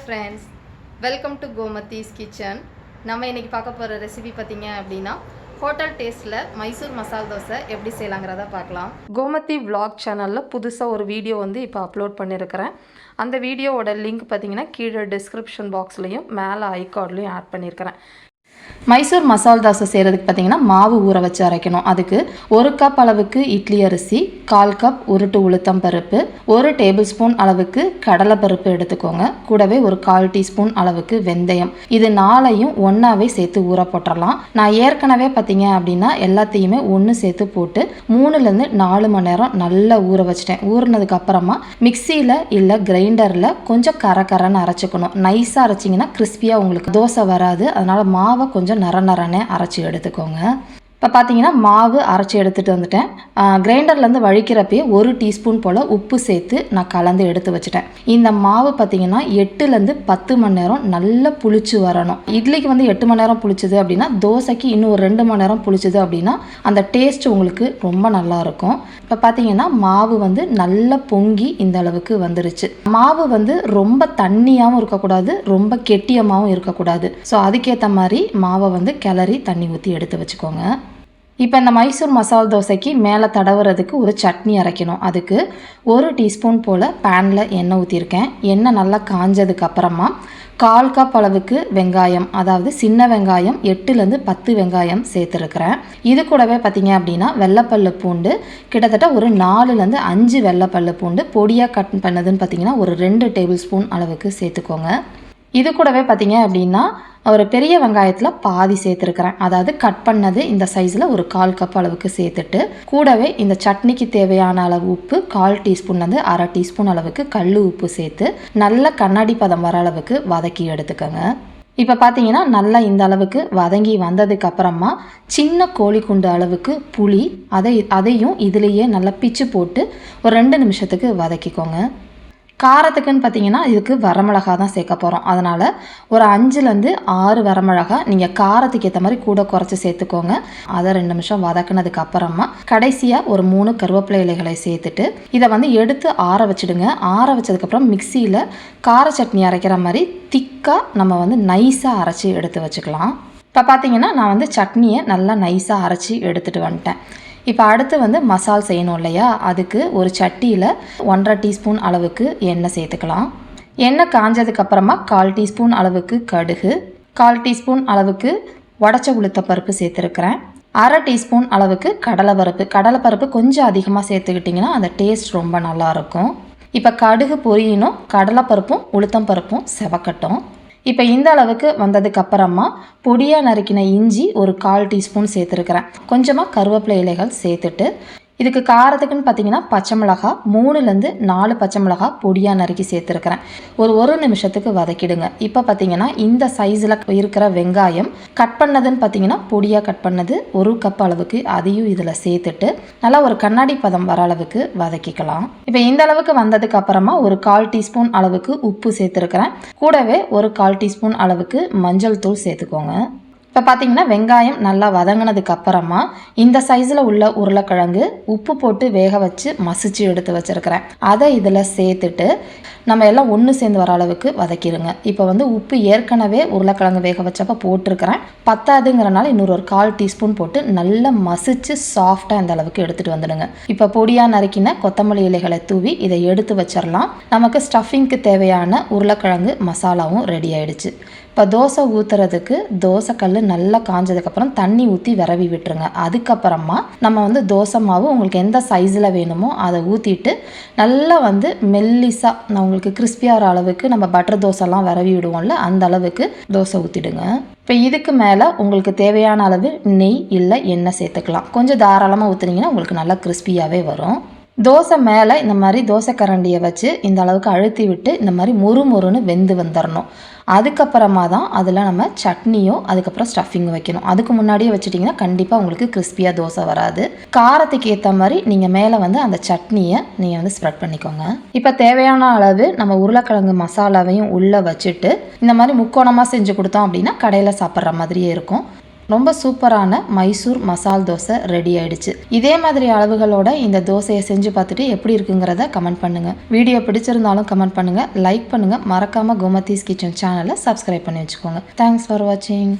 friends, welcome to Gomathi's kitchen. நம்ம இன்னைக்கு பார்க்க போற ரெசிபி பாத்தீங்க அப்படினா ஹோட்டல் டேஸ்ட்ல மைசூர் மசாலா தோசை எப்படி செய்யலாம்ங்கறத பார்க்கலாம். கோமதி vlog சேனல்ல புதுசா ஒரு வீடியோ இப்போ அப்லோட் பண்ணிருக்கேன். அந்த வீடியோவோட லிங்க் பாத்தீங்கன்னா கீழ டிஸ்கிரிப்ஷன் பாக்ஸ்லயும் மேல ஐ கார்ட்லயும் ஆட் பண்ணிருக்கேன். மைசூர் மசாலா தோசை செய்கிறதுக்கு பார்த்தீங்கன்னா மாவு ஊற வச்சு அரைக்கணும். அதுக்கு 1 கப் அளவுக்கு இட்லி அரிசி, 1/4 கப் உருட்டு உளுத்தம் பருப்பு, 1 டேபிள் ஸ்பூன் அளவுக்கு கடலை பருப்பு எடுத்துக்கோங்க. கூடவே ஒரு 1/4 டீஸ்பூன் அளவுக்கு வெந்தயம். இது 4ஐயும் ஒன்றாவே சேர்த்து ஊற போட்டுடலாம். நான் ஏற்கனவே பார்த்தீங்க அப்படின்னா எல்லாத்தையுமே ஒன்று சேர்த்து போட்டு 3லேருந்து 4 மணி நேரம் நல்லா ஊற வச்சிட்டேன். ஊறினதுக்கு அப்புறமா மிக்சியில் இல்லை கிரைண்டரில் கொஞ்சம் கரன்னு அரைச்சிக்கணும். நைஸாக அரைச்சிங்கன்னா கிறிஸ்பியாக உங்களுக்கு தோசை வராது. அதனால் மாவை கொஞ்சம் நரநரனே அரைச்சி எடுத்துக்கோங்க. இப்போ பார்த்தீங்கன்னா மாவு அரைச்சி எடுத்துகிட்டு வந்துட்டேன். கிரைண்டர்லேருந்து வழிக்கிறப்பயே 1 டீஸ்பூன் போல் உப்பு சேர்த்து நான் கலந்து எடுத்து வச்சுட்டேன். இந்த மாவு பார்த்தீங்கன்னா 8லேருந்து 10 மணி நேரம் நல்லா புளிச்சு வரணும். இட்லிக்கு 8 மணி நேரம் புளிச்சுது அப்படின்னா தோசைக்கு இன்னும் ஒரு 2 மணி நேரம் புளிச்சுது அப்படின்னா அந்த டேஸ்ட் உங்களுக்கு ரொம்ப நல்லா இருக்கும். இப்போ பார்த்தீங்கன்னா மாவு நல்லா பொங்கி இந்த அளவுக்கு வந்துருச்சு. மாவு ரொம்ப தண்ணியாகவும் இருக்கக்கூடாது, ரொம்ப கெட்டியமாகவும் இருக்கக்கூடாது. ஸோ அதுக்கேற்ற மாதிரி மாவை கிளறி தண்ணி ஊற்றி எடுத்து வச்சுக்கோங்க. இப்போ இந்த மைசூர் மசாலா தோசைக்கு மேலே தடவுறதுக்கு ஒரு சட்னி அரைக்கணும். அதுக்கு 1 டீஸ்பூன் போல் பேனில் எண்ணெய் ஊற்றிருக்கேன். எண்ணெய் நல்லா காஞ்சதுக்கு அப்புறமா 1/4 கப் அளவுக்கு வெங்காயம், அதாவது சின்ன வெங்காயம் 8லேருந்து 10 வெங்காயம் சேர்த்துருக்கிறேன். இது கூடவே பார்த்தீங்க அப்படின்னா வெள்ளைப்பல்லு பூண்டு கிட்டத்தட்ட ஒரு 4லேருந்து 5 வெள்ளைப்பல்லு பூண்டு பொடியாக கட் பண்ணதுன்னு பார்த்தீங்கன்னா ஒரு 2 டேபிள் ஸ்பூன் அளவுக்கு சேர்த்துக்கோங்க. இது கூடவே பார்த்தீங்க அப்படின்னா ஒரு பெரிய வெங்காயத்தில் பாதி சேர்த்துருக்கிறேன். அதாவது கட் பண்ணது இந்த சைஸில் ஒரு 1/4 கப் அளவுக்கு சேர்த்துட்டு கூடவே இந்த சட்னிக்கு தேவையான அளவு உப்பு 1/4 டீஸ்பூன்லேருந்து 1/2 டீஸ்பூன் அளவுக்கு கல் உப்பு சேர்த்து நல்ல கண்ணாடி பதம் வர அளவுக்கு வதக்கி எடுத்துக்கோங்க. இப்போ பார்த்தீங்கன்னா நல்லா இந்த அளவுக்கு வதங்கி வந்ததுக்கு அப்புறமா சின்ன கோழிக்குண்டு அளவுக்கு புளி அதையும் இதுலேயே நல்லா பிச்சு போட்டு ஒரு 2 நிமிஷத்துக்கு வதக்கிக்கோங்க. காரத்துக்குன்னு பார்த்தீங்கன்னா இதுக்கு வரமிளகா தான் சேர்க்க போகிறோம். அதனால் ஒரு 5லேருந்து 6 வரமிளகா நீங்கள் காரத்துக்கு ஏற்ற மாதிரி கூட குறைச்சி சேர்த்துக்கோங்க. அதை 2 நிமிஷம் வதக்கினதுக்கு அப்புறமா கடைசியாக ஒரு 3 கருவேப்பிலை இலைகளை சேர்த்துட்டு இதை எடுத்து ஆற வச்சுடுங்க. ஆற வச்சதுக்கப்புறம் மிக்சியில் கார சட்னி அரைக்கிற மாதிரி திக்காக நம்ம நைஸாக அரைச்சி எடுத்து வச்சுக்கலாம். இப்போ பார்த்தீங்கன்னா நான் சட்னியை நல்லா நைஸாக அரைச்சி எடுத்துகிட்டு வந்துட்டேன். இப்போ அடுத்து மசால் செய்யணும் இல்லையா, அதுக்கு ஒரு சட்டியில் 1/2 டீஸ்பூன் அளவுக்கு எண்ணெய் சேர்த்துக்கலாம். எண்ணெய் காஞ்சதுக்கப்புறமா 1/4 டீஸ்பூன் அளவுக்கு கடுகு, 1/4 டீஸ்பூன் அளவுக்கு உடச்ச உளுத்த பருப்பு சேர்த்துருக்கிறேன். 1/2 டீஸ்பூன் அளவுக்கு கடலைப்பருப்பு கொஞ்சம் அதிகமாக சேர்த்துக்கிட்டிங்கன்னா அந்த டேஸ்ட் ரொம்ப நல்லாயிருக்கும். இப்போ கடுகு பொரியணும், கடலைப்பருப்பும் உளுத்தம் பருப்பும் செவக்கட்டும். இப்போ இந்த அளவுக்கு வந்ததுக்கு அப்புறமா பொடியாக நறுக்கின இஞ்சி ஒரு 1/4 டீஸ்பூன் சேர்த்துருக்கிறேன். கொஞ்சமாக கருவேப்பிலை இலைகள் சேர்த்துட்டு இதுக்கு காரத்துக்குன்னு பார்த்தீங்கன்னா பச்சை மிளகா 3லேருந்து 4 பச்சை மிளகா பொடியாக நறுக்கி சேர்த்துருக்கிறேன். ஒரு நிமிஷத்துக்கு வதக்கிடுங்க. இப்போ பார்த்தீங்கன்னா இந்த சைஸில் இருக்கிற வெங்காயம் கட் பண்ணதுன்னு பார்த்தீங்கன்னா பொடியாக கட் பண்ணது 1 கப் அளவுக்கு அதையும் இதில் சேர்த்துட்டு நல்லா ஒரு கண்ணாடி பதம் வர அளவுக்கு வதக்கிக்கலாம். இப்போ இந்த அளவுக்கு வந்ததுக்கு அப்புறமா ஒரு 1/4 டீஸ்பூன் அளவுக்கு உப்பு சேர்த்துருக்கிறேன். கூடவே ஒரு 1/4 டீஸ்பூன் அளவுக்கு மஞ்சள் தூள் சேர்த்துக்கோங்க. இப்போ பார்த்தீங்கன்னா வெங்காயம் நல்லா வதங்கினதுக்கு அப்புறமா இந்த சைஸில் உள்ள உருளைக்கிழங்கு உப்பு போட்டு வேக வச்சு மசிச்சு எடுத்து வச்சுருக்கிறேன். அதை இதில் சேர்த்துட்டு நம்ம எல்லாம் ஒன்று சேர்ந்து வர அளவுக்கு வதக்கிடுங்க. இப்போ உப்பு ஏற்கனவே உருளைக்கிழங்கு வேக வச்சப்போ போட்டிருக்கிறேன். பத்தாதுங்கிறனால இன்னொரு ஒரு 1/4 டீஸ்பூன் போட்டு நல்லா மசிச்சு சாஃப்டாக இந்த அளவுக்கு எடுத்துகிட்டு வந்துடுங்க. இப்போ பொடியாக நறுக்கின கொத்தமல்லி இலைகளை தூவி இதை எடுத்து வச்சிடலாம். நமக்கு ஸ்டஃபிங்க்கு தேவையான உருளைக்கிழங்கு மசாலாவும் ரெடி ஆயிடுச்சு. இப்போ தோசை ஊற்றுறதுக்கு தோசை கல் நல்லா காஞ்சதுக்கப்புறம் தண்ணி ஊற்றி விரவி விட்டுருங்க. அதுக்கப்புறமா நம்ம தோசை மாவு உங்களுக்கு எந்த சைஸில் வேணுமோ அதை ஊற்றிட்டு நல்லா மெல்லிஸாக நான் உங்களுக்கு கிறிஸ்பியாக வர அளவுக்கு நம்ம பட்டர் தோசைலாம் விரவி விடுவோம்ல அந்த அளவுக்கு தோசை ஊற்றிடுங்க. இப்போ இதுக்கு மேலே உங்களுக்கு தேவையான அளவு நெய் இல்லை எண்ணெய் சேர்த்துக்கலாம். கொஞ்சம் தாராளமாக ஊற்றுனீங்கன்னா உங்களுக்கு நல்லா கிறிஸ்பியாகவே வரும். தோசை மேலே இந்த மாதிரி தோசை கரண்டியை வச்சு இந்த அளவுக்கு அழுத்தி விட்டு இந்த மாதிரி மொறுன்னு வெந்து வந்துடணும். அதுக்கப்புறமா தான் அதில் நம்ம சட்னியும் அதுக்கப்புறம் ஸ்டஃபிங்கும் வைக்கணும். அதுக்கு முன்னாடியே வச்சுட்டிங்கன்னா கண்டிப்பாக உங்களுக்கு கிறிஸ்பியாக தோசை வராது. காரத்துக்கு ஏற்ற மாதிரி நீங்கள் மேலே அந்த சட்னியை நீங்கள் ஸ்ப்ரெட் பண்ணிக்கோங்க. இப்போ தேவையான அளவு நம்ம உருளைக்கிழங்கு மசாலாவையும் உள்ளே வச்சுட்டு இந்த மாதிரி முக்கோணமாக செஞ்சு கொடுத்தோம் அப்படின்னா கடையில் சாப்பிட்ற மாதிரியே இருக்கும். ரொம்ப சூப்பரான மைசூர் மசால் தோசை ரெடி ஆயிடுச்சு. இதே மாதிரி அளவுகளோட இந்த தோசையை செஞ்சு பார்த்துட்டு எப்படி இருக்குங்கிறத கமெண்ட் பண்ணுங்கள். வீடியோ பிடிச்சிருந்தாலும் கமெண்ட் பண்ணுங்கள், லைக் பண்ணுங்கள். மறக்காமல் கோமதீஸ் கிச்சன் சேனலை சப்ஸ்கிரைப் பண்ணி வச்சுக்கோங்க. தேங்க்ஸ் ஃபார் வாட்சிங்.